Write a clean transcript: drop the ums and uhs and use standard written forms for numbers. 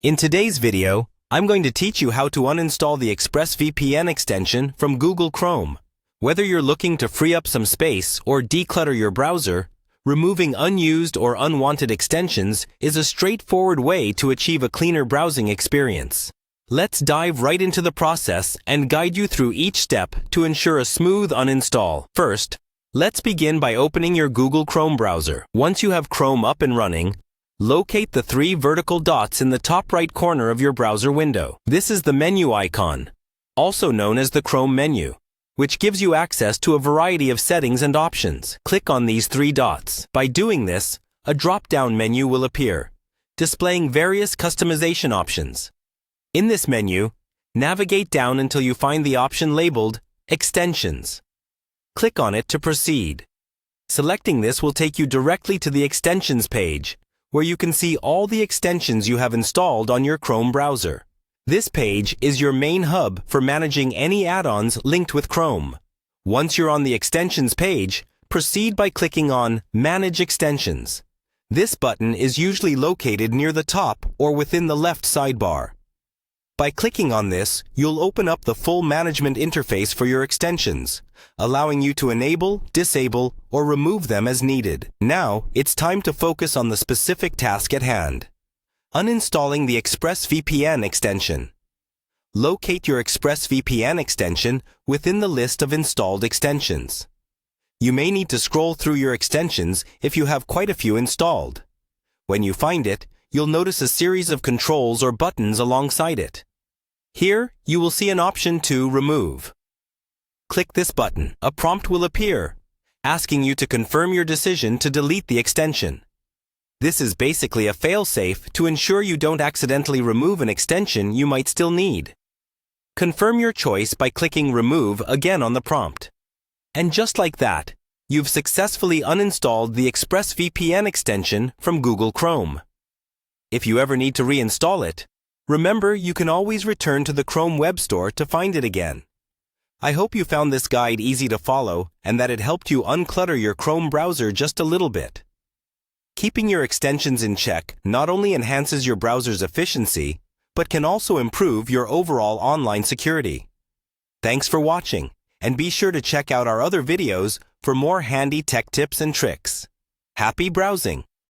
In today's video, I'm going to teach you how to uninstall the ExpressVPN extension from Google Chrome. Whether you're looking to free up some space or declutter your browser, removing unused or unwanted extensions is a straightforward way to achieve a cleaner browsing experience. Let's dive right into the process and guide you through each step to ensure a smooth uninstall. First, let's begin by opening your Google Chrome browser. Once you have Chrome up and running, locate the three vertical dots in the top right corner of your browser window. This is the menu icon, also known as the Chrome menu, which gives you access to a variety of settings and options. Click on these three dots. By doing this, a drop-down menu will appear, displaying various customization options. In this menu, navigate down until you find the option labeled Extensions. Click on it to proceed. Selecting this will take you directly to the Extensions page, where you can see all the extensions you have installed on your Chrome browser. This page is your main hub for managing any add-ons linked with Chrome. Once you're on the Extensions page, proceed by clicking on Manage Extensions. This button is usually located near the top or within the left sidebar. By clicking on this, you'll open up the full management interface for your extensions, allowing you to enable, disable, or remove them as needed. Now, it's time to focus on the specific task at hand: uninstalling the ExpressVPN extension. Locate your ExpressVPN extension within the list of installed extensions. You may need to scroll through your extensions if you have quite a few installed. When you find it, you'll notice a series of controls or buttons alongside it. Here, you will see an option to remove. Click this button. A prompt will appear, asking you to confirm your decision to delete the extension. This is basically a fail-safe to ensure you don't accidentally remove an extension you might still need. Confirm your choice by clicking Remove again on the prompt. And just like that, you've successfully uninstalled the ExpressVPN extension from Google Chrome. If you ever need to reinstall it, remember, you can always return to the Chrome Web Store to find it again. I hope you found this guide easy to follow and that it helped you unclutter your Chrome browser just a little bit. Keeping your extensions in check not only enhances your browser's efficiency, but can also improve your overall online security. Thanks for watching, and be sure to check out our other videos for more handy tech tips and tricks. Happy browsing!